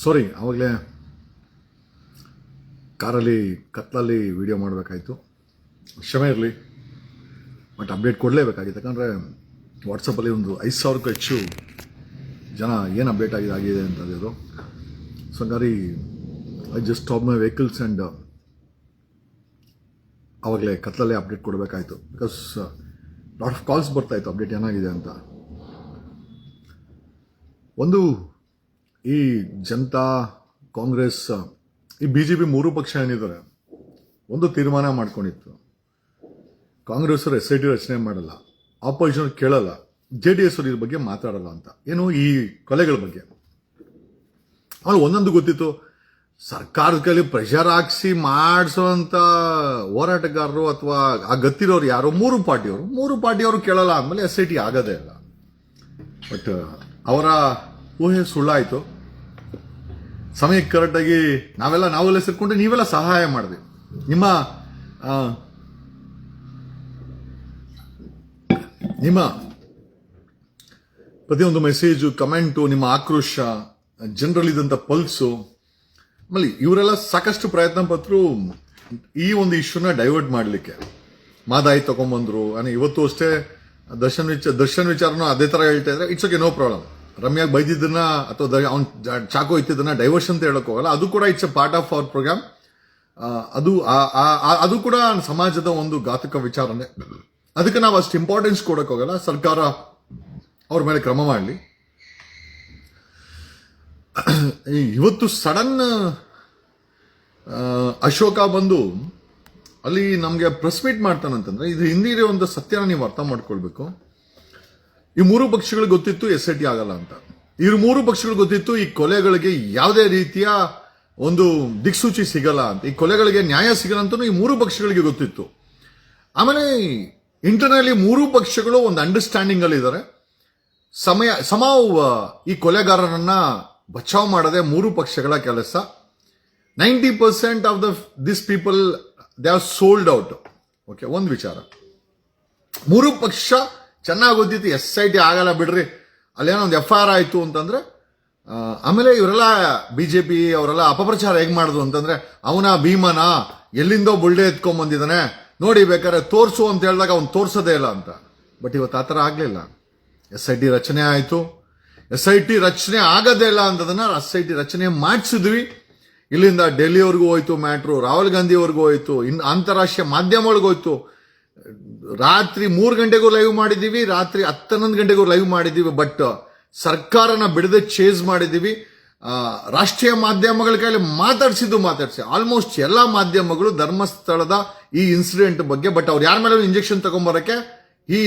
ಸಾರಿ, ಆವಾಗಲೇ ಕಾರಲ್ಲಿ ಕತ್ತಲಲ್ಲಿ ವಿಡಿಯೋ ಮಾಡಬೇಕಾಯಿತು, ಕ್ಷಮೆ ಇರಲಿ. ಬಟ್ ಅಪ್ಡೇಟ್ ಕೊಡಲೇಬೇಕಾಗಿತ್ತು, ಯಾಕಂದರೆ ವಾಟ್ಸಪ್ಪಲ್ಲಿ ಒಂದು 5,000ಕ್ಕೂ ಹೆಚ್ಚು ಜನ ಏನು ಅಪ್ಡೇಟ್ ಆಗಿದೆ ಅಂತಂದಿದ್ರು. ಸೊ ಹಂಗಾಗಿ I just stop my vehicles and ಆವಾಗಲೇ ಕತ್ತಲಲ್ಲೇ ಅಪ್ಡೇಟ್ ಕೊಡಬೇಕಾಯಿತು. ಬಿಕಾಸ್ ಲಾಟ್ ಆಫ್ ಕಾಲ್ಸ್ ಬರ್ತಾಯಿತ್ತು ಅಪ್ಡೇಟ್ ಏನಾಗಿದೆ ಅಂತ. ಒಂದು, ಈ ಜನತಾ, ಕಾಂಗ್ರೆಸ್, ಈ BJP ಮೂರು ಪಕ್ಷ ಏನಿದ್ದಾರೆ, ಒಂದು ತೀರ್ಮಾನ ಮಾಡ್ಕೊಂಡಿತ್ತು. ಕಾಂಗ್ರೆಸ್ ಅವರು SIT ರಚನೆ ಮಾಡಲ್ಲ, ಆಪೋಸಿಷನ್ ಕೇಳಲ್ಲ, JDS ಅವರು ಇದ್ರ ಬಗ್ಗೆ ಮಾತಾಡಲ್ಲ ಅಂತ. ಏನು ಈ ಕೊಲೆಗಳ ಬಗ್ಗೆ ಅವ್ರು ಒಂದೊಂದು ಗೊತ್ತಿತ್ತು. ಸರ್ಕಾರದ ಕೈಲಿ ಪ್ರೆಷರ್ ಹಾಕ್ಸಿ ಮಾಡಿಸೋಂಥ ಹೋರಾಟಗಾರರು ಅಥವಾ ಆ ಗತ್ತಿರೋರು ಯಾರು, ಮೂರು ಪಾರ್ಟಿಯವರು ಕೇಳಲ್ಲ ಅಂದಮೇಲೆ SIT ಆಗೋದೇ ಇಲ್ಲ. ಬಟ್ ಅವರ ಊಹೆ ಸುಳ್ಳಾಯಿತು. ಸಮಯಕ್ಕೆ ಕರೆಕ್ಟಾಗಿ ನಾವೆಲ್ಲ ಸೇರ್ಕೊಂಡು ನೀವೆಲ್ಲ ಸಹಾಯ ಮಾಡಿದ್ವಿ. ನಿಮ್ಮ ಪ್ರತಿಯೊಂದು ಮೆಸೇಜು, ಕಮೆಂಟು, ನಿಮ್ಮ ಆಕ್ರೋಶ, ಜನರಲ್ಲಿದ್ದಂಥ ಪಲ್ಸು, ಆಮೇಲೆ ಇವರೆಲ್ಲ ಸಾಕಷ್ಟು ಪ್ರಯತ್ನ ಪಟ್ಟರು ಈ ಒಂದು ಇಶ್ಯೂನ ಡೈವರ್ಟ್ ಮಾಡಲಿಕ್ಕೆ. ಮಾದಾಯಿ ತಗೊಂಬಂದ್ರು. ಇವತ್ತು ಅಷ್ಟೇ ದರ್ಶನ್ ವಿಚಾರನೂ ಅದೇ ಥರ ಹೇಳ್ತಾ ಇದ್ರೆ ಇಟ್ಸ್ ಓಕೆ, ನೋ ಪ್ರಾಬ್ಲಮ್. ರಮ್ಯಾಗ್ ಬೈದಿದ್ದನ್ನ ಅಥವಾ ಅವ್ನು ಚಾಕು ಇತ್ತಿದ್ದನ್ನ ಡೈವರ್ಷನ್ ಅಂತ ಹೇಳಕ್ ಹೋಗಲ್ಲ. ಅದು ಕೂಡ it's a part of our programme. ಅದು ಕೂಡ ಸಮಾಜದ ಒಂದು ಘಾತಕ ವಿಚಾರನೆ. ಅದಕ್ಕೆ ನಾವು ಅಷ್ಟು ಇಂಪಾರ್ಟೆನ್ಸ್ ಕೊಡಕ್ ಹೋಗಲ್ಲ. ಸರ್ಕಾರ ಅವ್ರ ಮೇಲೆ ಕ್ರಮ ಮಾಡಲಿ. ಇವತ್ತು ಸಡನ್ ಅಶೋಕ ಬಂದು ಅಲ್ಲಿ ನಮಗೆ ಪ್ರೆಸ್ ಮೀಟ್ ಮಾಡ್ತಾನಂತಂದ್ರೆ ಇದು ಹಿಂದಿರುವಂತ ಸತ್ಯನ ನೀವು ಅರ್ಥ ಮಾಡ್ಕೊಳ್ಬೇಕು. ಈ ಮೂರು ಪಕ್ಷಗಳಿಗೆ ಗೊತ್ತಿತ್ತು SIT ಆಗಲ್ಲ ಅಂತ. ಇವ್ರು ಮೂರು ಪಕ್ಷಗಳು ಗೊತ್ತಿತ್ತು ಈ ಕೊಲೆಗಳಿಗೆ ಯಾವುದೇ ರೀತಿಯ ಒಂದು ದಿಕ್ಸೂಚಿ ಸಿಗಲ್ಲ ಅಂತ, ಈ ಕೊಲೆಗಳಿಗೆ ನ್ಯಾಯ ಸಿಗಲ್ಲ ಅಂತ ಈ ಮೂರು ಪಕ್ಷಗಳಿಗೆ ಗೊತ್ತಿತ್ತು. ಆಮೇಲೆ ಇಂಟರ್ನಲಿ ಮೂರು ಪಕ್ಷಗಳು ಒಂದು ಅಂಡರ್ಸ್ಟ್ಯಾಂಡಿಂಗ್ ಅಲ್ಲಿ ಇದ್ದಾರೆ. ಈ ಕೊಲೆಗಾರರನ್ನ ಬಚಾವ್ ಮಾಡದೆ ಮೂರು ಪಕ್ಷಗಳ ಕೆಲಸ. 90% of this people they are sold out. Okay, ಒಂದು ವಿಚಾರ, ಮೂರು ಪಕ್ಷ ಚೆನ್ನಾಗಿ ಗೊತ್ತಿತ್ತು SIT ಆಗಲ್ಲ ಬಿಡ್ರಿ, ಅಲ್ಲೇನೋ ಒಂದು FIR ಆಯ್ತು ಅಂತಂದ್ರೆ. ಆಮೇಲೆ ಇವರೆಲ್ಲ BJP ಅವರೆಲ್ಲ ಅಪಪ್ರಚಾರ ಹೇಗ್ ಮಾಡಿದ್ರು ಅಂತಂದ್ರೆ, ಅವನ ಭೀಮನ ಎಲ್ಲಿಂದೋ ಬುಲ್ಡೆ ಎತ್ಕೊಂಡ್ಬಂದಿದ್ದಾನೆ ನೋಡಿ, ಬೇಕಾದ್ರೆ ತೋರ್ಸು ಅಂತ ಹೇಳಿದಾಗ ಅವ್ನು ತೋರ್ಸೋದೇ ಇಲ್ಲ ಅಂತ. ಬಟ್ ಇವತ್ತು ಆ ಥರ ಆಗ್ಲಿಲ್ಲ. SIT ರಚನೆ ಆಯ್ತು. SIT ರಚನೆ ಆಗದೇ ಇಲ್ಲ ಅಂತದನ್ನ SIT ರಚನೆ ಮಾಡಿಸಿದ್ವಿ. ಇಲ್ಲಿಂದ ಡೆಲ್ಲಿವರೆಗೂ ಹೋಯ್ತು ಮ್ಯಾಟ್ರು, ರಾಹುಲ್ ಗಾಂಧಿವರೆಗೂ ಹೋಯ್ತು, ಇನ್ನು ಅಂತಾರಾಷ್ಟ್ರೀಯ ಮಾಧ್ಯಮಗಳಿಗೆ ಹೋಯ್ತು. ರಾತ್ರಿ 3 ಗಂಟೆಗೂ ಲೈವ್ ಮಾಡಿದ್ದೀವಿ, ರಾತ್ರಿ 11 ಗಂಟೆಗೂ ಲೈವ್ ಮಾಡಿದ್ದೀವಿ. ಬಟ್ ಸರ್ಕಾರನ ಬಿಡದೆ ಚೇಸ್ ಮಾಡಿದ್ದೀವಿ. ರಾಷ್ಟ್ರೀಯ ಮಾಧ್ಯಮಗಳ ಕೈಲಿ ಮಾತಾಡಿಸಿ ಆಲ್ಮೋಸ್ಟ್ ಎಲ್ಲಾ ಮಾಧ್ಯಮಗಳು ಧರ್ಮಸ್ಥಳದ ಈ ಇನ್ಸಿಡೆಂಟ್ ಬಗ್ಗೆ. ಬಟ್ ಅವ್ರು ಯಾರ ಮೇಲೆ ಇಂಜೆಕ್ಷನ್ ತಗೊಂಬರಕ್ಕೆ ಈ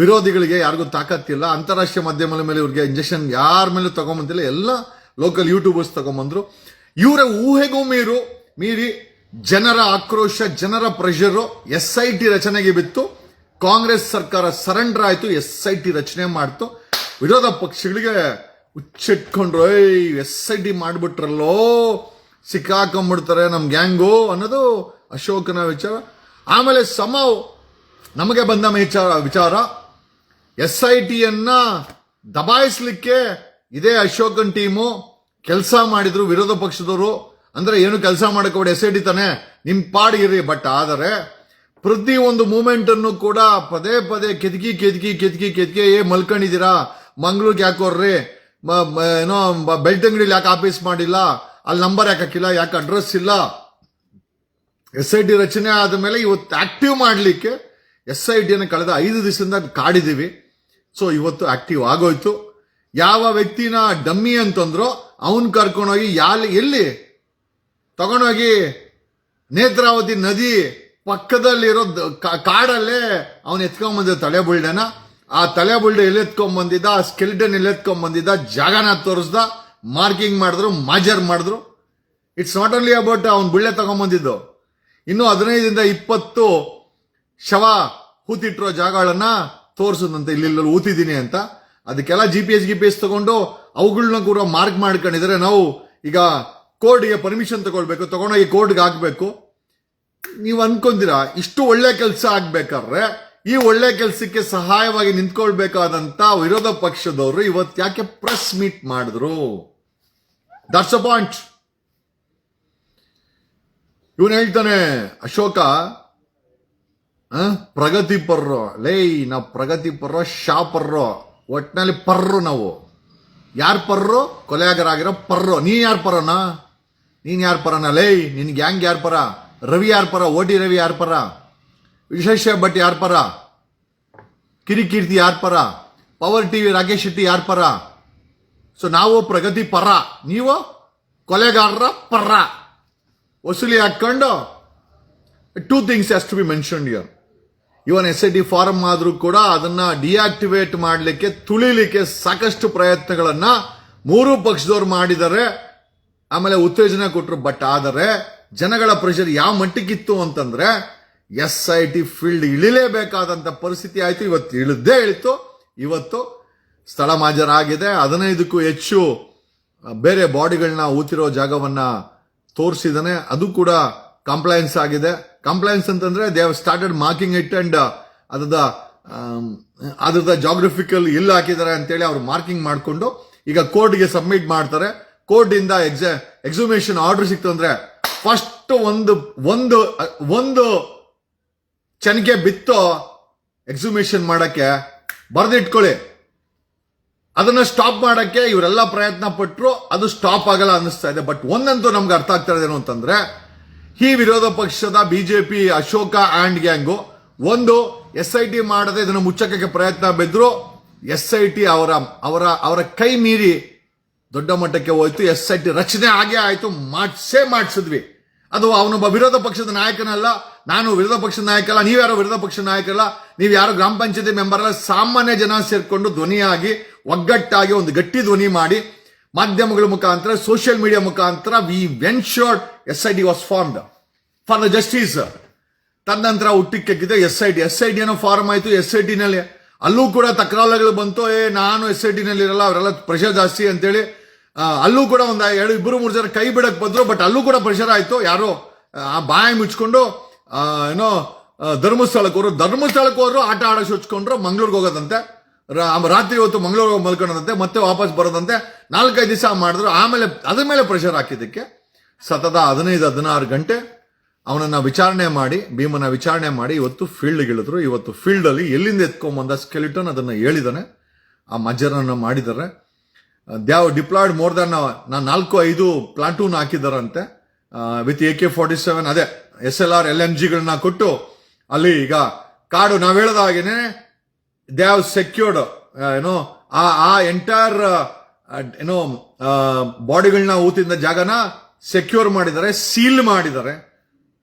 ವಿರೋಧಿಗಳಿಗೆ ಯಾರಿಗೂ ತಾಕತ್ತಿಲ್ಲ. ಅಂತಾರಾಷ್ಟ್ರೀಯ ಮಾಧ್ಯಮಗಳ ಮೇಲೆ ಇವ್ರಿಗೆ ಇಂಜೆಕ್ಷನ್ ಯಾರ ಮೇಲೂ ತಗೊಂಬಂತಿಲ್ಲ. ಎಲ್ಲ ಲೋಕಲ್ ಯೂಟ್ಯೂಬರ್ಸ್ ತಗೊಂಬಂದ್ರು. ಇವರ ಊಹೆಗೂ ಮೀರಿ ಜನರ ಆಕ್ರೋಶ, ಜನರ ಪ್ರೆಷರು SIT ರಚನೆಗೆ ಬಿತ್ತು. ಕಾಂಗ್ರೆಸ್ ಸರ್ಕಾರ ಸರೆಂಡರ್ ಆಯ್ತು, SIT ರಚನೆ ಮಾಡ್ತು. ವಿರೋಧ ಪಕ್ಷಗಳಿಗೆ ಹುಚ್ಚಿಟ್ಕೊಂಡ್ರು, SIT ಮಾಡ್ಬಿಟ್ರಲ್ಲೋ, ಸಿಕ್ಕಾಕೊಂಡ್ಬಿಡ್ತಾರೆ ನಮ್ ಗ್ಯಾಂಗು ಅನ್ನೋದು ಅಶೋಕನ ವಿಚಾರ. ಆಮೇಲೆ ನಮಗೆ ಬಂದ ವಿಚಾರ SITಯನ್ನ ದಬಾಯಿಸ್ಲಿಕ್ಕೆ ಇದೇ ಅಶೋಕನ್ ಟೀಮು ಕೆಲಸ ಮಾಡಿದ್ರು. ವಿರೋಧ ಪಕ್ಷದವರು ಅಂದ್ರೆ ಏನು ಕೆಲಸ ಮಾಡಕ್ಕೆ SIT ತಾನೆ, ನಿಮ್ ಪಾಡಿಗಿರಿ. ಬಟ್ ಆದರೆ ಪ್ರತಿ ಒಂದು ಮೂಮೆಂಟ್ ಅನ್ನು ಕೂಡ ಪದೇ ಕೆದಕಿ ಮಲ್ಕೊಂಡಿದ್ದೀರಾ, ಮಂಗ್ಳೂರ್ಗೆ ಯಾಕೆ ಹೋರ್ರಿ, ಏನೋ ಬೆಳ್ತಂಗಡಿಲಿ ಯಾಕೆ ಆಫೀಸ್ ಮಾಡಿಲ್ಲ, ಅಲ್ಲಿ ನಂಬರ್ ಯಾಕೆ ಹಾಕಿಲ್ಲ, ಯಾಕೆ ಅಡ್ರೆಸ್ ಇಲ್ಲ. SIT ರಚನೆ ಆದ ಮೇಲೆ ಇವತ್ತು ಆಕ್ಟಿವ್ ಮಾಡಲಿಕ್ಕೆ SITಯನ್ನು ಕಳೆದ 5 ದಿವಸದಿಂದ ಕಾಡಿದೀವಿ. ಸೊ ಇವತ್ತು ಆಕ್ಟಿವ್ ಆಗೋಯ್ತು. ಯಾವ ವ್ಯಕ್ತಿನ ಡಮ್ಮಿ ಅಂತಂದ್ರೋ ಅವನ್ ಕರ್ಕೊಂಡೋಗಿ ಎಲ್ಲಿ ತಗೊಂಡೋಗಿ ನೇತ್ರಾವತಿ ನದಿ ಪಕ್ಕದಲ್ಲಿರೋ ಕಾಡಲ್ಲೇ ಅವನ್ ಎತ್ಕೊಂಡ್ಬಂದಿದ್ದ ತಲೆಬುಲ್ಡೆನ. ಆ ತಲೆಬುಲ್ಡೆ ಎಲ್ಲಿ ಎತ್ಕೊಂಡ್ಬಂದಿದ್ದ, ಆ ಸ್ಕೆಲಿಟನ್ ಎಲ್ಲಿ ಎತ್ಕೊಂಡ್ಬಂದಿದ್ದ, ಜಾಗನ ತೋರಿಸ್ದ, ಮಾರ್ಕಿಂಗ್ ಮಾಡಿದ್ರು, ಮಾಜರ್ ಮಾಡಿದ್ರು. ಇಟ್ಸ್ ನಾಟ್ ಓನ್ಲಿ ಅಬೌಟ್ ಅವ್ನ್ ಬುಳ್ಳೆ ತಗೊಂಡ್ಬಂದಿದ್ದು. ಇನ್ನು 15-20 ಶವ ಹೂತಿಟ್ಟಿರೋ ಜಾಗಗಳನ್ನ ತೋರಿಸೋದಂತೆ, ಇಲ್ಲಿ ಊತಿದ್ದೀನಿ ಅಂತ. ಅದಕ್ಕೆಲ್ಲ GPS ತಗೊಂಡು ಅವುಗಳನ್ನ ಕೂಡ ಮಾರ್ಕ್ ಮಾಡ್ಕೊಂಡಿದ್ರೆ ನಾವು ಈಗ ಕೋರ್ಟ್ಗೆ ಪರ್ಮಿಷನ್ ತಗೊಳ್ಬೇಕು, ತಗೊಂಡೋಗಿ ಕೋರ್ಟ್ಗೆ ಹಾಕ್ಬೇಕು. ನೀವು ಅನ್ಕೊಂತೀರಾ ಇಷ್ಟು ಒಳ್ಳೆ ಕೆಲಸ ಆಗ್ಬೇಕಾದ್ರೆ ಈ ಒಳ್ಳೆ ಕೆಲಸಕ್ಕೆ ಸಹಾಯವಾಗಿ ನಿಂತ್ಕೊಳ್ಬೇಕಾದಂತ ವಿರೋಧ ಪಕ್ಷದವರು ಇವತ್ತು ಯಾಕೆ ಪ್ರೆಸ್ ಮೀಟ್ ಮಾಡಿದ್ರು? That's a point. ಇವನು ಹೇಳ್ತಾನೆ ಅಶೋಕ, ಪ್ರಗತಿ ಪರ್ರೋ. ನಾವು ಪ್ರಗತಿ ಪರ್ರೋ, ಪರ್ರೋ, ಒಟ್ಟಿನಲ್ಲಿ ಪರ್ರು ನಾವು. ಯಾರು ಪರ್ರು? ಕೊಲೆಗಾರಾಗಿರೋ ಪರ್ರು. ನೀನ್ ಯಾರು ಪರನಾ? ನೀನ್ ಯಾರು ಪರನ? ನಿನ್ ಗ್ಯಾಂಗ್ ಯಾರು ಪರ? ರವಿ ಯಾರು ಪರ? ಓಟಿ ರವಿ ಯಾರು ಪರ? ವಿಶೇಷ ಭಟ್ ಯಾರು ಪರ? ಕಿರಿಕೀರ್ತಿ ಯಾರು ಪರ? ಪವರ್ ಟಿವಿ ರಾಕೇಶ್ ಶೆಟ್ಟಿ ಯಾರು ಪರ? ಸೊ ನಾವು ಪ್ರಗತಿ ಪರ, ನೀವು ಕೊಲೆಗಾರರ ಪರ. ವಸೂಲಿ ಹಾಕೊಂಡು two things has to be mentioned here. Even SIT form ಆದ್ರೂ ಕೂಡ ಅದನ್ನ ಡಿಆಕ್ಟಿವೇಟ್ ಮಾಡಲಿಕ್ಕೆ, ತುಳಿಲಿಕ್ಕೆ ಸಾಕಷ್ಟು ಪ್ರಯತ್ನಗಳನ್ನ ಮೂರು ಪಕ್ಷದವ್ರು ಮಾಡಿದ್ದಾರೆ. ಆಮೇಲೆ ಉತ್ತೇಜನ ಕೊಟ್ಟರು. ಬಟ್ ಆದರೆ ಜನಗಳ ಪ್ರೆಷರ್ ಯಾವ ಮಟ್ಟಕ್ಕಿತ್ತು ಅಂತಂದ್ರೆ SIT ಫೀಲ್ಡ್ ಇಳಿಲೇಬೇಕಾದಂತ ಪರಿಸ್ಥಿತಿ ಆಯ್ತು. ಇವತ್ತು ಇಳಿದೇ ಇಳಿತು. ಇವತ್ತು ಸ್ಥಳ ಮಾಜರಾಗಿದೆ. 15ಕ್ಕೂ ಹೆಚ್ಚು ಬೇರೆ ಬಾಡಿಗಳನ್ನ ಊತಿರೋ ಜಾಗವನ್ನ ತೋರಿಸಿದಾನೆ. ಅದು ಕೂಡ ಕಂಪ್ಲೈನ್ಸ್ ಆಗಿದೆ. ಕಂಪ್ಲೈನ್ಸ್ ಅಂತಂದ್ರೆ they have started marking it and ಅದರದ ಜಾಗ್ರಫಿಕಲ್ ಎಲ್ಲಿ ಹಾಕಿದ್ದಾರೆ ಅಂತೇಳಿ ಅವ್ರು ಮಾರ್ಕಿಂಗ್ ಮಾಡಿಕೊಂಡು ಈಗ ಕೋರ್ಟ್ಗೆ ಸಬ್ಮಿಟ್ ಮಾಡ್ತಾರೆ. ಕೋರ್ಟ್ ಇಂದ ಎಕ್ಸುಮೇಷನ್ ಆರ್ಡರ್ ಸಿಕ್ತು ಅಂದ್ರೆ ಫಸ್ಟ್ ಒಂದು ಚನಿಕೆ ಬಿತ್ತು ಎಕ್ಸುಮೇಷನ್ ಮಾಡಕ್ಕೆ ಬರ್ದಿಟ್ಕೊಳ್ಳಿ. ಅದನ್ನ ಸ್ಟಾಪ್ ಮಾಡಕ್ಕೆ ಇವರೆಲ್ಲ ಪ್ರಯತ್ನ ಪಟ್ಟರು, ಅದು ಸ್ಟಾಪ್ ಆಗಲ್ಲ ಅನ್ನಿಸ್ತಾ ಇದೆ. ಬಟ್ ಒಂದಂತೂ ನಮ್ಗೆ ಅರ್ಥ ಆಗ್ತಾ ಇದೇನು ಅಂತಂದ್ರೆ, ಈ ವಿರೋಧ ಪಕ್ಷದ ಬಿಜೆಪಿ ಅಶೋಕ ಆಂಡ್ ಗ್ಯಾಂಗು ಒಂದು SIT ಮಾಡದೆ ಇದನ್ನು ಮುಚ್ಚಕ್ಕೆ ಪ್ರಯತ್ನ ಬಿದ್ರು. SIT ಅವರ ಕೈ ಮೀರಿ ದೊಡ್ಡ ಮಟ್ಟಕ್ಕೆ ಹೋಯ್ತು. SIT ರಚನೆ ಆಗೇ ಆಯ್ತು. ಮಾಡಿಸಿದ್ವಿ. ಅದು ಅವನೊಬ್ಬ ವಿರೋಧ ಪಕ್ಷದ ನಾಯಕನಲ್ಲ, ನಾನು ವಿರೋಧ ಪಕ್ಷದ ನಾಯಕ ಅಲ್ಲ, ನೀವ್ಯಾರೋ ವಿರೋಧ ಪಕ್ಷದ ನಾಯಕಲ್ಲ, ನೀವು ಯಾರೋ ಗ್ರಾಮ ಪಂಚಾಯತಿ ಮೆಂಬರ್ ಅಲ್ಲ, ಸಾಮಾನ್ಯ ಜನ ಸೇರ್ಕೊಂಡು ಧ್ವನಿಯಾಗಿ ಒಗ್ಗಟ್ಟಾಗಿ ಒಂದು ಗಟ್ಟಿ ಧ್ವನಿ ಮಾಡಿ ಮಾಧ್ಯಮಗಳ ಮುಖಾಂತರ, ಸೋಷಿಯಲ್ ಮೀಡಿಯಾ ಮುಖಾಂತರ we ensured SIT was formed for the justice. ತದನಂತರ ಹುಟ್ಟಿಕ್ಕೆಕ್ಕಿದೆ SIT ಏನೋ ಫಾರ್ಮ್ ಆಯ್ತು. SIT ನಲ್ಲಿ ಅಲ್ಲೂ ಕೂಡ ತಕರಾರುಗಳು ಬಂತು. ನಾನು SIT ನಲ್ಲಿ ಇರಲ್ಲ, ಅವರೆಲ್ಲ ಪ್ರೆಷರ್ ಜಾಸ್ತಿ ಅಂತೇಳಿ ಅಲ್ಲೂ ಕೂಡ ಒಂದು 2-3 ಜನ ಕೈ ಬಿಡಕ್ ಬಂದ್ರು. ಬಟ್ ಅಲ್ಲೂ ಕೂಡ ಪ್ರೆಷರ್ ಆಯ್ತು. ಯಾರು ಆ ಬಾಯಿ ಮುಚ್ಕೊಂಡು ಏನೋ ಧರ್ಮಸ್ಥಳಕ್ಕೆ ಹೋದ್ರು, ಆಟ ಆಡೋಕೆ ಹುಚ್ಕೊಂಡ್ರು, ಮಂಗ್ಳೂರ್ಗೆ ಹೋಗೋದಂತೆ. ರಾತ್ರಿ ಹೊತ್ತು ಮಂಗಳೂರು ಮಲ್ಕೊಳ್ಳೋದಂತೆ, ಮತ್ತೆ ವಾಪಸ್ ಬರೋದಂತೆ. 4-5 ದಿವಸ ಮಾಡಿದ್ರು. ಆಮೇಲೆ ಅದ್ರ ಮೇಲೆ ಪ್ರೆಷರ್ ಹಾಕಿದ್ದಕ್ಕೆ ಸತತ 15-16 ಗಂಟೆ ಅವನನ್ನ ವಿಚಾರಣೆ ಮಾಡಿ, ಭೀಮನ ವಿಚಾರಣೆ ಮಾಡಿ ಇವತ್ತು ಫೀಲ್ಡ್ ಇಳಿದ್ರು. ಇವತ್ತು ಫೀಲ್ಡ್ ಅಲ್ಲಿ ಎಲ್ಲಿಂದ ಎತ್ಕೊಂಬಂದ ಸ್ಕೆಲಿಟನ್ ಅದನ್ನ ಹೇಳಿದಾನೆ. ಆ ಮಜ್ಜರನ್ನ ಮಾಡಿದ್ದಾರೆ. They have deployed more than 4-5 platoon ಹಾಕಿದಾರಂತೆ ವಿತ್ AK-47 ಅದೇ SLR LMGಗಳನ್ನ ಕೊಟ್ಟು ಅಲ್ಲಿ ಈಗ ಕಾಡು ನಾವ್ ಹೇಳದ ಹಾಗೇನೆ ದೇ ಹ್ಯಾವ್ ಸೆಕ್ಯೂರ್ಡ್ ಏನೋ ಆ ಎಂಟೈರ್ ಏನೋ ಬಾಡಿಗಳನ್ನ ಊತಿದ ಜಾಗನ ಸೆಕ್ಯೂರ್ ಮಾಡಿದ್ದಾರೆ, ಸೀಲ್ ಮಾಡಿದ್ದಾರೆ.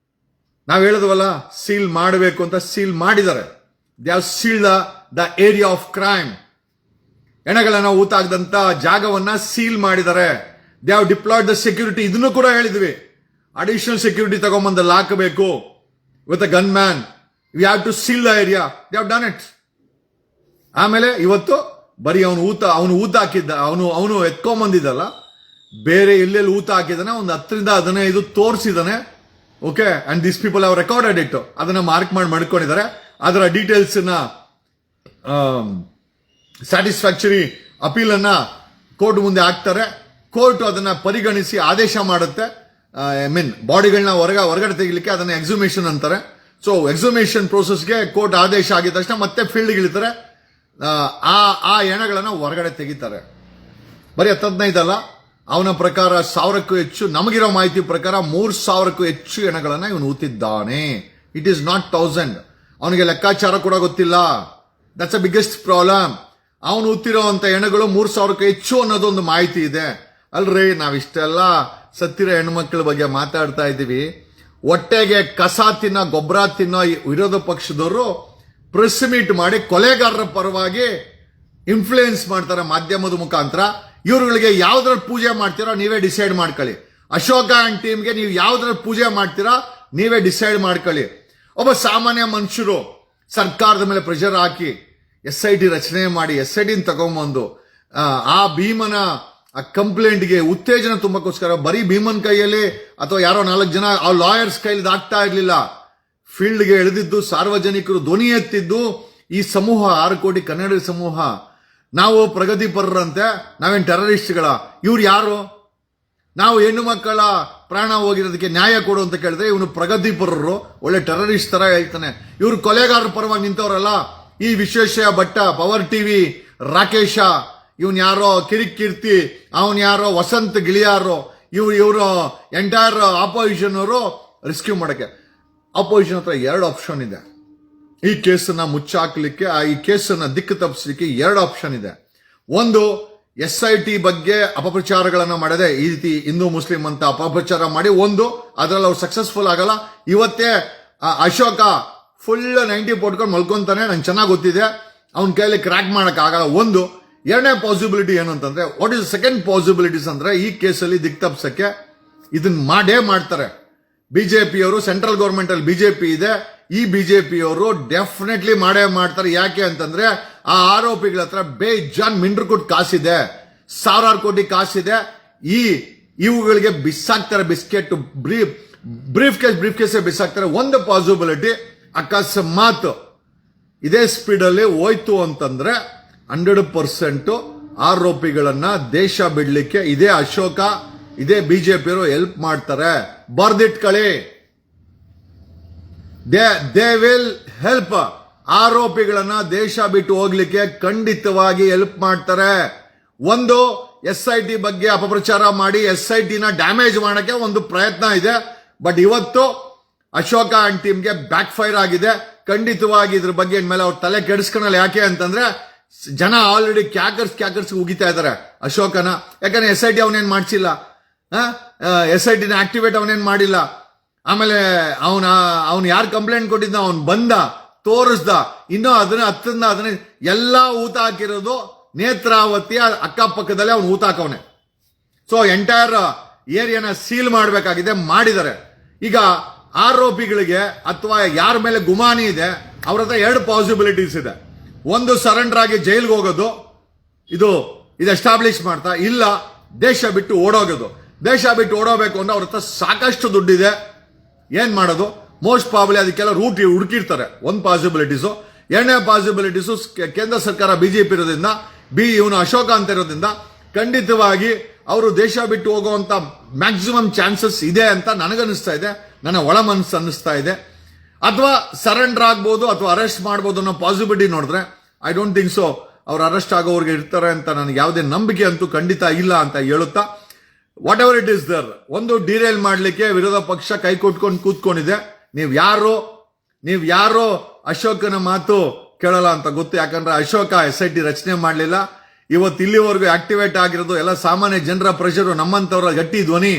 ನಾವ್ ಹೇಳಿದ್ವಲ್ಲ ಸೀಲ್ ಮಾಡಬೇಕು ಅಂತ, ಸೀಲ್ ಮಾಡಿದ್ದಾರೆ. They have sealed the area of crime. ಹೆಣಗಳನ್ನ ಊತಾಗದಂತ ಜಾಗವನ್ನ ಸೀಲ್ ಮಾಡಿದ್ದಾರೆ. They have deployed the security. ಇದನ್ನು ಕೂಡ ಹೇಳಿದ್ವಿ, ಅಡಿಷನಲ್ ಸೆಕ್ಯೂರಿಟಿ ತಗೊಂಬಂದು ಹಾಕಬೇಕು with a gunman. We have to seal the area. They have done it. ಆಮೇಲೆ ಇವತ್ತು ಬರೀ ಅವನು ಊತ ಹಾಕಿದ್ದ, ಅವನು ಎತ್ಕೊಂಬಂದಿದ್ದಲ್ಲ, ಬೇರೆ ಎಲ್ಲೆಲ್ಲಿ ಊತ ಹಾಕಿದಾನೆ ಒಂದು 10-15 ತೋರಿಸಿದಾನೆ. Okay, and this people have recorded it. ಅದನ್ನ ಮಾರ್ಕ್ ಮಾಡ್ಕೊಂಡಿದ್ದಾರೆ. ಅದರ ಡೀಟೇಲ್ಸ್ ಸ್ಯಾಟಿಸ್ಫ್ಯಾಕ್ಟರಿ ಅಪೀಲ್ ಅನ್ನ ಕೋರ್ಟ್ ಮುಂದೆ ಹಾಕ್ತಾರೆ. ಕೋರ್ಟ್ ಅದನ್ನ ಪರಿಗಣಿಸಿ ಆದೇಶ ಮಾಡುತ್ತೆ. ಬಾಡಿಗಳನ್ನ ಹೊರಗಡೆ ತೆಗಿಲಿಕ್ಕೆ ಅದನ್ನ ಎಕ್ಸುಮೇಷನ್ ಅಂತಾರೆ. ಸೊ ಎಕ್ಸುಮೇಷನ್ ಪ್ರೋಸೆಸ್ಗೆ ಕೋರ್ಟ್ ಆದೇಶ ಆಗಿದ ತಕ್ಷಣ ಮತ್ತೆ ಫೀಲ್ಡ್ ಇಳಿತಾರೆ. ಆ ಹೆಣಗಳನ್ನ ಹೊರಗಡೆ ತೆಗಿತಾರೆ. ಬರೀ 15 ಅಲ್ಲ, ಅವನ ಪ್ರಕಾರ 1000ಕ್ಕೂ ಹೆಚ್ಚು, ನಮಗಿರೋ ಮಾಹಿತಿ ಪ್ರಕಾರ 3000ಕ್ಕೂ ಹೆಚ್ಚು ಹೆಣಗಳನ್ನ ಇವನು ಊತಿದ್ದಾನೆ. It is not 1000. ಅವನಿಗೆ ಲೆಕ್ಕಾಚಾರ ಕೂಡ ಗೊತ್ತಿಲ್ಲ. That's a biggest problem. ಅವನು ಊತಿರೋ ಅಂತ ಹೆಣಗಳು 3000ಕ್ಕೂ ಹೆಚ್ಚು ಅನ್ನೋದೊಂದು ಮಾಹಿತಿ ಇದೆ. ಅಲ್ರಿ, ನಾವಿಷ್ಟೆಲ್ಲ ಸತ್ತಿರೋ ಹೆಣ್ಮಕ್ಳ ಬಗ್ಗೆ ಮಾತಾಡ್ತಾ ಇದ್ದೀವಿ. ಹೊಟ್ಟೆಗೆ ಕಸ ತಿನ್ನೋ, ಗೊಬ್ಬರ ತಿನ್ನೋ ವಿರೋಧ ಪಕ್ಷದವರು ಪ್ರೆಸ್ ಮೀಟ್ ಮಾಡಿ ಕೊಲೆಗಾರರ ಪರವಾಗಿ ಇನ್ಫ್ಲೂಯೆನ್ಸ್ ಮಾಡ್ತಾರೆ ಮಾಧ್ಯಮದ ಮುಖಾಂತರ. ಇವ್ರುಗಳಿಗೆ ಯಾವ್ದ್ರಲ್ಲಿ ಪೂಜೆ ಮಾಡ್ತೀರಾ ನೀವೇ ಡಿಸೈಡ್ ಮಾಡ್ಕೊಳ್ಳಿ. ಅಶೋಕ ಅಂಡ್ ಟೀಮ್ಗೆ ನೀವು ಯಾವ್ದ್ರಲ್ಲಿ ಪೂಜೆ ಮಾಡ್ತೀರಾ ನೀವೇ ಡಿಸೈಡ್ ಮಾಡ್ಕೊಳ್ಳಿ. ಒಬ್ಬ ಸಾಮಾನ್ಯ ಮನುಷ್ಯರು ಸರ್ಕಾರದ ಮೇಲೆ ಪ್ರೆಷರ್ ಹಾಕಿ SIT ರಚನೆ ಮಾಡಿ SIT ತಗೊಂಬಂದು ಆ ಭೀಮನ ಆ ಕಂಪ್ಲೇಂಟ್ಗೆ ಉತ್ತೇಜನ ತುಂಬಕ್ಕೋಸ್ಕರ ಬರೀ ಭೀಮನ್ ಕೈಯಲ್ಲಿ ಅಥವಾ ಯಾರೋ 4 ಜನ ಆ ಲಾಯರ್ಸ್ ಕೈಲಿ ಆಗ್ತಾ ಇರ್ಲಿಲ್ಲ. ಫೀಲ್ಡ್ಗೆ ಇಳಿದಿದ್ದು, ಸಾರ್ವಜನಿಕರು ಧ್ವನಿ ಎತ್ತಿದ್ದು ಈ ಸಮೂಹ, 6 ಕೋಟಿ ಕನ್ನಡ ಸಮೂಹ. ನಾವು ಪ್ರಗತಿಪರರಂತೆ, ನಾವೇನು ಟೆರರಿಸ್ಟ್ಗಳ? ಇವ್ರು ಯಾರು? ನಾವು ಹೆಣ್ಣು ಮಕ್ಕಳ ಪ್ರಾಣ ಹೋಗಿರೋದಕ್ಕೆ ನ್ಯಾಯ ಕೊಡು ಅಂತ ಕೇಳಿದ್ರೆ ಇವನು ಪ್ರಗತಿಪರರು, ಒಳ್ಳೆ ಟೆರರಿಸ್ಟ್ ತರ ಹೇಳ್ತಾನೆ. ಇವ್ರು ಕೊಲೆಗಾರರ ಪರವಾಗಿ ನಿಂತವರಲ್ಲ. ಈ ವಿಶ್ವೇಶ್ವರ ಭಟ್ಟ, ಪವರ್ ಟಿವಿ ರಾಕೇಶ, ಇವನ್ ಯಾರೋ ಕಿರಿಕ್ ಕೀರ್ತಿ, ಅವನ್ ಯಾರೋ ವಸಂತ್ ಗಿಳಿಯಾರು, ಇವರು ಎಂಟೈರ್ ಆಪೋಸಿಷನ್ ಅವರು ರೆಸ್ಕ್ಯೂ ಮಾಡಕ್ಕೆ. ಆಪೋಸಿಷನ್ ಹತ್ರ 2 ಆಪ್ಷನ್ ಇದೆ ಈ ಕೇಸನ್ನ ಮುಚ್ಚಾಕ್ಲಿಕ್ಕೆ, ಈ ಕೇಸನ್ನ ದಿಕ್ಕು ತಪ್ಪಿಸ್ಲಿಕ್ಕೆ 2 ಆಪ್ಷನ್ ಇದೆ. ಒಂದು, SIT ಬಗ್ಗೆ ಅಪಪ್ರಚಾರಗಳನ್ನ ಮಾಡದೆ ಈ ರೀತಿ ಹಿಂದೂ ಮುಸ್ಲಿಂ ಅಂತ ಅಪಪ್ರಚಾರ ಮಾಡಿ, ಒಂದು ಅದ್ರಲ್ಲಿ ಅವ್ರು ಸಕ್ಸಸ್ಫುಲ್ ಆಗಲ್ಲ. ಇವತ್ತೇ ಅಶೋಕ ಫುಲ್ 90 ಪಟ್ಕೊಂಡು ಮಲ್ಕೊಂತಾನೆ, ನಂಗೆ ಚೆನ್ನಾಗಿ ಗೊತ್ತಿದೆ, ಅವನ ಕೈಯಲ್ಲಿ ಕ್ರ್ಯಾಕ್ ಮಾಡಕ್ ಆಗಲ್ಲ. ಒಂದು. 2ನೇ ಪಾಸಿಬಿಲಿಟಿ ಏನು ಅಂತಂದ್ರೆ, ವಾಟ್ ಇಸ್ ಸೆಕೆಂಡ್ ಪಾಸಿಬಿಲಿಟೀಸ್ ಅಂದ್ರೆ, ಈ ಕೇಸಲ್ಲಿ ದಿಕ್ ತಪ್ಸಕ್ಕೆ ಇದನ್ನ ಮಾಡೇ ಮಾಡ್ತಾರೆ. ಬಿಜೆಪಿಯವರು, ಸೆಂಟ್ರಲ್ ಗೌರ್ಮೆಂಟ್ ಅಲ್ಲಿ ಬಿಜೆಪಿ ಇದೆ, ಈ ಬಿಜೆಪಿಯವರು ಡೆಫಿನೆಟ್ಲಿ ಮಾಡೇ ಮಾಡ್ತಾರೆ. ಯಾಕೆ ಅಂತಂದ್ರೆ ಆ ಆರೋಪಿಗಳ ಹತ್ರ ಬೇಜಾನ್ ಮಿಂಡ್ರಕುಟ್ ಕಾಸಿದೆ, 1000 ಕೋಟಿ ಕಾಸಿದೆ. ಇವುಗಳಿಗೆ ಬಿಸಾಕ್ತಾರೆ, ಬಿಸ್ಕೆಟ್, ಬ್ರೀಫ್ ಕೇಸ್ ಬಿಸಾಕ್ತಾರೆ. ಒಂದು ಪಾಸಿಬಿಲಿಟಿ, ಅಕಸ್ಮಾತ್ ಇದೇ ಸ್ಪೀಡ್ ಅಲ್ಲಿ ಹೋಯ್ತು ಅಂತಂದ್ರೆ 100% ಆರೋಪಿಗಳನ್ನ ದೇಶ ಬಿಡ್ಲಿಕ್ಕೆ ಇದೇ ಅಶೋಕ, ಇದೇ ಬಿಜೆಪಿಯವರು ಹೆಲ್ಪ್ ಮಾಡ್ತಾರೆ. ಬರ್ದಿಟ್ಕೊಳ್ಳಿ, ದೇ ವಿಲ್ ಹೆಲ್ಪ್. ಆರೋಪಿಗಳನ್ನ ದೇಶ ಬಿಟ್ಟು ಹೋಗ್ಲಿಕ್ಕೆ ಖಂಡಿತವಾಗಿ ಹೆಲ್ಪ್ ಮಾಡ್ತಾರೆ. ಒಂದು, SIT ಬಗ್ಗೆ ಅಪಪ್ರಚಾರ ಮಾಡಿ SIT ನ ಡ್ಯಾಮೇಜ್ ಮಾಡಕ್ಕೆ ಒಂದು ಪ್ರಯತ್ನ ಇದೆ. ಬಟ್ ಇವತ್ತು ಅಶೋಕ ಅಂಡ್ ಟೀಮ್ಗೆ ಬ್ಯಾಕ್ ಫೈರ್ ಆಗಿದೆ. ಖಂಡಿತವಾಗಿ ಇದ್ರ ಬಗ್ಗೆ ಇನ್ಮೇಲೆ ಅವ್ರ ತಲೆ ಕೆಡಿಸ್ಕೊಳಲ್ಲ. ಯಾಕೆ ಅಂತಂದ್ರೆ ಜನ ಆಲ್ರೆಡಿ ಕ್ಯಾಕರ್ಸ್ ಉಗಿತಾ ಇದಾರೆ ಅಶೋಕನ. ಯಾಕಂದ್ರೆ SIT ಅವನೇನ್ ಮಾಡ್ಸಿಲ್ಲ, SIT ನ ಆಕ್ಟಿವೇಟ್ ಅವನೇನ್ ಮಾಡಿಲ್ಲ. ಆಮೇಲೆ ಅವನು ಯಾರು ಕಂಪ್ಲೇಂಟ್ ಕೊಟ್ಟಿದ್ದ, ಅವನು ಬಂದ, ತೋರಿಸ್ದ, ಇನ್ನೂ 10 ಎಲ್ಲ ಊತ ಹಾಕಿರೋದು ನೇತ್ರಾವತಿಯ ಅಕ್ಕಪಕ್ಕದಲ್ಲೇ ಅವನು ಊತ ಹಾಕವನೆ. ಸೊ ಎಂಟೈರ್ ಏರಿಯಾನ ಸೀಲ್ ಮಾಡಬೇಕಾಗಿದೆ, ಮಾಡಿದ್ದಾರೆ. ಈಗ ಆರೋಪಿಗಳಿಗೆ ಅಥವಾ ಯಾರ ಮೇಲೆ ಗುಮಾನಿ ಇದೆ ಅವ್ರ ಹತ್ರ 2 ಪಾಸಿಬಿಲಿಟೀಸ್ ಇದೆ. ಒಂದು, ಸರೆಂಡರ್ ಆಗಿ ಜೈಲ್ಗೆ ಹೋಗೋದು, ಇದು ಎಸ್ಟಾಬ್ಲಿಷ್ ಮಾಡ್ತಾ, ಇಲ್ಲ ದೇಶ ಬಿಟ್ಟು ಓಡೋಗೋದು. ದೇಶ ಬಿಟ್ಟು ಓಡೋಬೇಕು ಅಂದ್ರೆ ಅವ್ರ ಹತ್ರ ಸಾಕಷ್ಟು ದುಡ್ಡಿದೆ. ಏನ್ ಮಾಡೋದು? ಮೋಸ್ಟ್ ಪ್ರಾಬಲಿ ಅದಕ್ಕೆಲ್ಲ ರೂಟ್ ಹುಡುಕಿರ್ತಾರೆ. ಒಂದು ಪಾಸಿಬಿಲಿಟೀಸು. 2ನೇ ಪಾಸಿಬಿಲಿಟೀಸು, ಕೇಂದ್ರ ಸರ್ಕಾರ ಬಿಜೆಪಿ ಇರೋದ್ರಿಂದ, ಇವನು ಅಶೋಕ ಅಂತ ಇರೋದ್ರಿಂದ ಖಂಡಿತವಾಗಿ ಅವರು ದೇಶ ಬಿಟ್ಟು ಹೋಗುವಂತ ಮ್ಯಾಕ್ಸಿಮಮ್ ಚಾನ್ಸಸ್ ಇದೆ ಅಂತ ನನಗನ್ನಿಸ್ತಾ ಇದೆ, ನನ್ನ ಒಳ ಮನಸ್ಸು ಅನ್ನಿಸ್ತಾ ಇದೆ. ಅಥವಾ ಸರೆಂಡರ್ ಆಗ್ಬೋದು ಅಥವಾ ಅರೆಸ್ಟ್ ಮಾಡ್ಬೋದು ಅನ್ನೋ ಪಾಸಿಬಿಲಿಟಿ ನೋಡಿದ್ರೆ ಐ ಡೋಂಟ್ ಥಿಂಕ್ ಸೊ. ಅವ್ರು ಅರೆಸ್ಟ್ ಆಗೋವ್ರಿಗೆ ಇರ್ತಾರೆ ಅಂತ ನನಗೆ ಯಾವುದೇ ನಂಬಿಕೆ ಅಂತೂ ಖಂಡಿತ ಇಲ್ಲ ಅಂತ ಹೇಳುತ್ತಾ, whatever it is there, ಒಂದು ಡಿರೇಲ್ ಮಾಡ್ಲಿಕ್ಕೆ ವಿರೋಧ ಪಕ್ಷ ಕೈ ಕೊಟ್ಕೊಂಡು ಕೂತ್ಕೊಂಡಿದೆ. ನೀವು ಯಾರೋ ಅಶೋಕನ ಮಾತು ಕೇಳಲ್ಲ ಅಂತ ಗೊತ್ತು. ಯಾಕಂದ್ರೆ ಅಶೋಕ SIT ರಚನೆ ಮಾಡಲಿಲ್ಲ. ಇವತ್ತು ಇಲ್ಲಿವರೆಗೂ ಆಕ್ಟಿವೇಟ್ ಆಗಿರೋದು ಎಲ್ಲ ಸಾಮಾನ್ಯ ಜನರ ಪ್ರೆಷರು, ನಮ್ಮಂತವರ ಗಟ್ಟಿ ಧ್ವನಿ,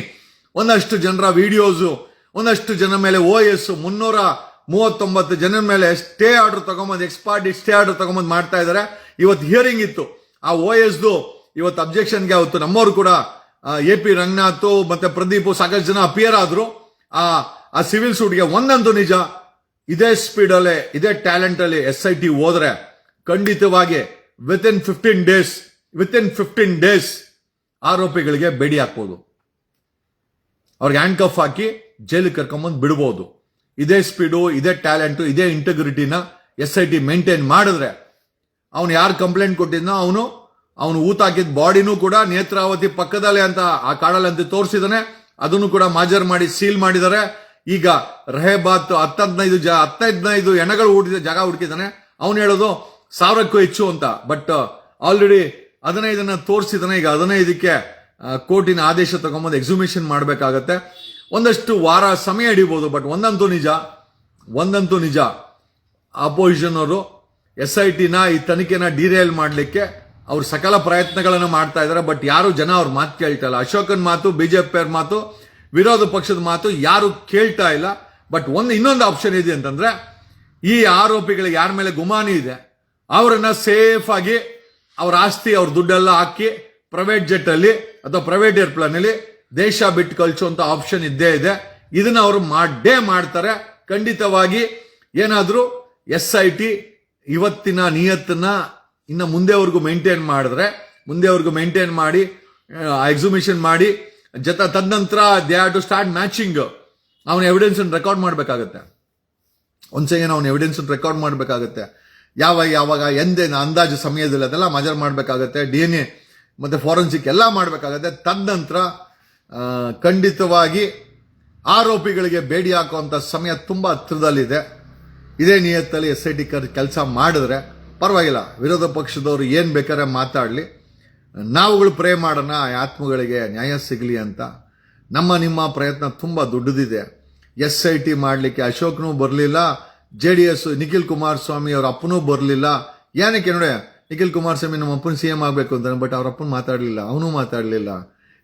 ಒಂದಷ್ಟು ಜನರ ವಿಡಿಯೋಸು, ಒಂದಷ್ಟು ಜನ ಮೇಲೆ OS 339 ಜನರ ಮೇಲೆ ಸ್ಟೇ ಆರ್ಡರ್ ತಗೊಂಬಂದು, ಎಕ್ಸ್ಪಾರ್ಟಿ ಸ್ಟೇ ಆರ್ಡರ್ ತಗೊಂಬಂದು ಮಾಡ್ತಾ ಇದ್ದಾರೆ. ಇವತ್ತು ಹಿಯರಿಂಗ್ ಇತ್ತು, ಆ OSದು ಇವತ್ತು ಅಬ್ಜೆಕ್ಷನ್ಗೆ ಆವತ್ತು ನಮ್ಮವರು ಕೂಡ AP ರಂಗನಾಥ್ ಮತ್ತೆ ಪ್ರದೀಪ್ ಸಾಕಷ್ಟು ಜನ ಅಪಿಯರ್ ಆದ್ರು ಆ ಸಿವಿಲ್ ಸೂಟ್ಗೆ. ಒಂದಂತೂ ನಿಜ, ಇದೇ ಸ್ಪೀಡ್ ಅಲ್ಲಿ, ಇದೇ ಟ್ಯಾಲೆಂಟ್ ಅಲ್ಲಿ SIT ಹೋದ್ರೆ ಖಂಡಿತವಾಗಿ ವಿತಿನ್ 15 ಡೇಸ್ ಆರೋಪಿಗಳಿಗೆ ಬೇಡಿ ಹಾಕ್ಬೋದು, ಅವ್ರಿಗೆ ಹ್ಯಾಂಡ್ ಕಫ್ ಹಾಕಿ ಜೈಲಿಗೆ ಕರ್ಕೊಂಬಂದು ಬಿಡಬಹುದು. ಇದೇ ಸ್ಪೀಡು, ಇದೇ ಟ್ಯಾಲೆಂಟು, ಇದೇ ಇಂಟಗ್ರಿಟಿನ SIT ಮೇಂಟೈನ್ ಮಾಡಿದ್ರೆ, ಅವನು ಯಾರು ಕಂಪ್ಲೇಂಟ್ ಕೊಟ್ಟಿದ್ನೋ ಅವನು ಊತ ಹಾಕಿದ ಬಾಡಿನೂ ಕೂಡ ನೇತ್ರಾವತಿ ಪಕ್ಕದಲ್ಲೇ ಅಂತ ಆ ಕಾಡಲ್ಲಿ ಅಂತ ತೋರಿಸಿದಾನೆ. ಅದನ್ನು ಕೂಡ ಮಾಜರ್ ಮಾಡಿ ಸೀಲ್ ಮಾಡಿದ್ದಾರೆ. ಈಗ ರೆಹಬಾತ್ 15 ಹೆಣಗಳು ಹುಟ್ಟಿದ ಜಾಗ ಹುಡುಕಿದ್ದಾನೆ. ಅವನು ಹೇಳೋದು 1000ಕ್ಕೂ ಹೆಚ್ಚು ಅಂತ. But already 15 ತೋರಿಸಿದಾನೆ. ಈಗ 15ಕ್ಕೆ ಕೋರ್ಟಿನ ಆದೇಶ ತಗೊಂಬಂದು ಎಕ್ಸಿಬಿಷನ್ ಮಾಡಬೇಕಾಗತ್ತೆ. ಒಂದಷ್ಟು ವಾರ ಸಮಯ ಹಿಡಿಬಹುದು. ಬಟ್ ಒಂದಂತೂ ನಿಜ, ಅಪೋಸಿಷನ್ ಅವರು SITನ ಈ ತನಿಖೆನ ಡಿರೇಲ್ ಮಾಡಲಿಕ್ಕೆ ಅವ್ರು ಸಕಲ ಪ್ರಯತ್ನಗಳನ್ನು ಮಾಡ್ತಾ ಇದ್ದಾರೆ. ಬಟ್ ಯಾರು ಜನ ಅವ್ರ ಮಾತು ಕೇಳ್ತಾ ಇಲ್ಲ. ಅಶೋಕನ್ ಮಾತು, ಬಿಜೆಪಿಯವ್ರ ಮಾತು, ವಿರೋಧ ಪಕ್ಷದ ಮಾತು ಯಾರು ಕೇಳ್ತಾ ಇಲ್ಲ. ಬಟ್ ಇನ್ನೊಂದು ಆಪ್ಷನ್ ಇದೆ ಅಂತಂದ್ರೆ, ಈ ಆರೋಪಿಗಳಿಗೆ ಯಾರ ಮೇಲೆ ಗುಮಾನಿ ಇದೆ ಅವರನ್ನ ಸೇಫ್ ಆಗಿ ಅವ್ರ ಆಸ್ತಿ, ಅವ್ರ ದುಡ್ಡೆಲ್ಲ ಹಾಕಿ ಪ್ರೈವೇಟ್ ಜೆಟ್ ಅಲ್ಲಿ ಅಥವಾ ಪ್ರೈವೇಟ್ ಏರ್ಪ್ಲೇನ್ ಅಲ್ಲಿ ದೇಶ ಬಿಟ್ಟು ಕಳಿಸುವಂತ ಆಪ್ಷನ್ ಇದ್ದೇ ಇದೆ. ಇದನ್ನ ಅವರು ಮಾಡೇ ಮಾಡ್ತಾರೆ ಖಂಡಿತವಾಗಿ. ಏನಾದ್ರೂ SIT ಇವತ್ತಿನ ನಿಯತ್ತನ್ನ ಇನ್ನು ಮುಂದೆವರೆಗೂ ಮೇಂಟೈನ್ ಮಾಡಿ ಎಕ್ಸಿಬಿಷನ್ ಮಾಡಿ ತದನಂತರ they have to start matching ಅವನ ಎವಿಡೆನ್ಸ್ ರೆಕಾರ್ಡ್ ಮಾಡಬೇಕಾಗತ್ತೆ. ಒಂದ್ಸಲ ನಾವು ಎವಿಡೆನ್ಸ್ ರೆಕಾರ್ಡ್ ಮಾಡಬೇಕಾಗತ್ತೆ, ಯಾವಾಗ ಎಂದೇನು ಅಂದಾಜು ಸಮಯದಲ್ಲಿ ಅದೆಲ್ಲ ಮಜರ್ ಮಾಡಬೇಕಾಗತ್ತೆ, DNA ಮತ್ತು ಫಾರೆನ್ಸಿಕ್ ಎಲ್ಲ ಮಾಡಬೇಕಾಗತ್ತೆ. ತದನಂತರ ಖಂಡಿತವಾಗಿ ಆರೋಪಿಗಳಿಗೆ ಬೇಡಿ ಹಾಕುವಂಥ ಸಮಯ ತುಂಬ ಹತ್ರದಲ್ಲಿದೆ. ಇದೇ ನಿಯತ್ತಲ್ಲಿ SIT ಕೆಲಸ ಮಾಡಿದ್ರೆ ಪರವಾಗಿಲ್ಲ, ವಿರೋಧ ಪಕ್ಷದವರು ಏನು ಬೇಕಾದ್ರೆ ಮಾತಾಡಲಿ, ನಾವುಗಳು ಪ್ರೇ ಮಾಡೋಣ ಆ ಆತ್ಮಗಳಿಗೆ ನ್ಯಾಯ ಸಿಗಲಿ ಅಂತ. ನಿಮ್ಮ ಪ್ರಯತ್ನ ತುಂಬ ದೊಡ್ಡದಿದೆ. SIT ಮಾಡಲಿಕ್ಕೆ ಅಶೋಕ್ನೂ ಬರಲಿಲ್ಲ, JDS ನಿಖಿಲ್ ಕುಮಾರಸ್ವಾಮಿ ಅವ್ರ ಅಪ್ಪನೂ ಬರಲಿಲ್ಲ. ಏನಕ್ಕೆ ನೋಡಿ, ನಿಖಿಲ್ ಕುಮಾರಸ್ವಾಮಿ ನಮ್ಮ ಅಪ್ಪನ CM ಆಗಬೇಕು ಅಂತಾನೆ, ಬಟ್ ಅವ್ರ ಅಪ್ಪನ ಮಾತಾಡಲಿಲ್ಲ, ಅವನು ಮಾತಾಡಲಿಲ್ಲ.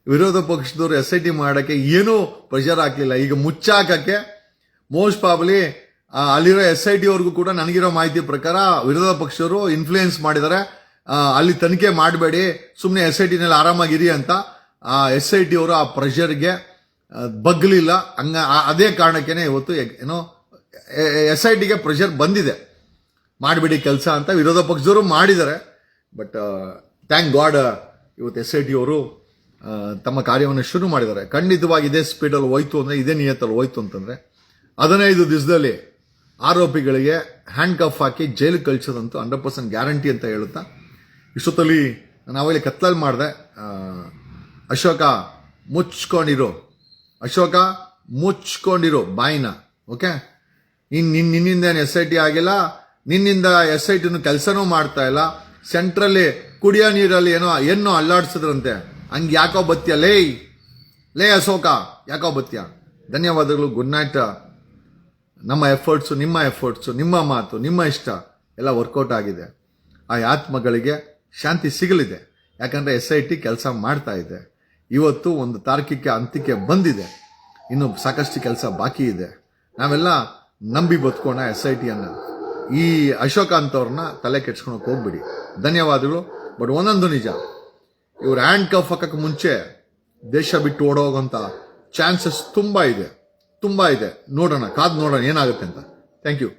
ವಿರೋಧ ಪಕ್ಷದವರು SIT ಮಾಡೋಕ್ಕೆ ಏನೂ ಪ್ರೆಷರ್ ಹಾಕಲಿಲ್ಲ. ಈಗ ಮುಚ್ಚಾಕಕ್ಕೆ ಮೋಸ್ಟ್ ಪ್ರಾಬಲಿ ಅಲ್ಲಿರೋ SIT ಅವ್ರಿಗೂ ಕೂಡ ನನಗಿರೋ ಮಾಹಿತಿ ಪ್ರಕಾರ ವಿರೋಧ ಪಕ್ಷವರು ಇನ್ಫ್ಲೂಯೆನ್ಸ್ ಮಾಡಿದ್ದಾರೆ, ಅಲ್ಲಿ ತನಿಖೆ ಮಾಡಬೇಡಿ, ಸುಮ್ಮನೆ SITನಲ್ಲಿ ಆರಾಮಾಗಿರಿ ಅಂತ. SIT ಅವರು ಆ ಪ್ರೆಷರ್ಗೆ ಬಗ್ಲಿಲ್ಲ. ಅದೇ ಕಾರಣಕ್ಕೇನೆ ಇವತ್ತು ಏನೋ SITಗೆ ಪ್ರೆಷರ್ ಬಂದಿದೆ, ಮಾಡಿಬಿಡಿ ಕೆಲಸ ಅಂತ ವಿರೋಧ ಪಕ್ಷದವರು ಮಾಡಿದ್ದಾರೆ. ಬಟ್ ಥ್ಯಾಂಕ್ ಗಾಡ್ ಇವತ್ತು SIT ಅವರು ತಮ್ಮ ಕಾರ್ಯವನ್ನು ಶುರು ಮಾಡಿದ್ದಾರೆ. ಖಂಡಿತವಾಗಿ ಇದೇ ಸ್ಪೀಡಲ್ಲಿ ಹೋಯ್ತು ಅಂದರೆ, ಇದೇ ನಿಯತ್ತಲ್ಲಿ ಹೋಯ್ತು ಅಂತಂದರೆ 15 ದಿವಸದಲ್ಲಿ ಆರೋಪಿಗಳಿಗೆ ಹ್ಯಾಂಡ್ ಕಫ್ ಹಾಕಿ ಜೈಲಿಗೆ ಕಳಿಸೋದಂತೂ 100% ಗ್ಯಾರಂಟಿ ಅಂತ ಹೇಳುತ್ತಾ, ಇಷ್ಟೊತ್ತಲ್ಲಿ ನಾನು ಅವಾಗಲೇ ಕತ್ಲಲ್ಲಿ ಮಾಡಿದೆ, ಅಶೋಕ ಮುಚ್ಕೊಂಡಿರೋ ಬಾಯಿನ. ಓಕೆ, ನಿನ್ನಿಂದ ಏನು SIT ಆಗಿಲ್ಲ, ನಿನ್ನಿಂದ SITನು ಕೆಲಸನೂ ಮಾಡ್ತಾ ಇಲ್ಲ. ಸೆಂಟ್ರಲ್ಲಿ ಕುಡಿಯೋ ನೀರಲ್ಲಿ ಏನೋ ಅಲ್ಲಾಡ್ಸಿದ್ರಂತೆ, ಹಂಗೆ ಯಾಕೋ ಬತ್ತೀಯ ಲೇ ಅಶೋಕ, ಯಾಕೋ ಬತ್ತೀಯ. ಧನ್ಯವಾದಗಳು, ಗುಡ್ ನೈಟ್. ನಮ್ಮ ಎಫರ್ಟ್ಸು, ನಿಮ್ಮ ಮಾತು, ನಿಮ್ಮ ಇಷ್ಟ ಎಲ್ಲ ವರ್ಕೌಟ್ ಆಗಿದೆ. ಆ ಆತ್ಮಗಳಿಗೆ ಶಾಂತಿ ಸಿಗಲಿದೆ. ಯಾಕಂದರೆ SIT ಕೆಲಸ ಮಾಡ್ತಾ ಇದೆ. ಇವತ್ತು ಒಂದು ತಾರ್ಕಿಕ ಅಂತ್ಯಕ್ಕೆ ಬಂದಿದೆ, ಇನ್ನು ಸಾಕಷ್ಟು ಕೆಲಸ ಬಾಕಿ ಇದೆ. ನಾವೆಲ್ಲ ನಂಬಿ ಬದುಕೋಣ SITಯನ್ನು. ಈ ಅಶೋಕ ಅಂತವ್ರನ್ನ ತಲೆ ಕೆಡ್ಸ್ಕೊಳಕ್ಕೆ ಹೋಗ್ಬಿಡಿ. ಧನ್ಯವಾದಗಳು. ಬಟ್ ಒಂದೊಂದು ನಿಜ, ಇವ್ರು ಹ್ಯಾಂಡ್ ಕಫ್ ಹಾಕಕ್ಕೆ ಮುಂಚೆ ದೇಶ ಬಿಟ್ಟು ಓಡೋಗಂತ ಚಾನ್ಸಸ್ ತುಂಬ ಇದೆ. ನೋಡೋಣ, ಕಾದು ನೋಡೋಣ ಏನಾಗುತ್ತೆ ಅಂತ. Thank you.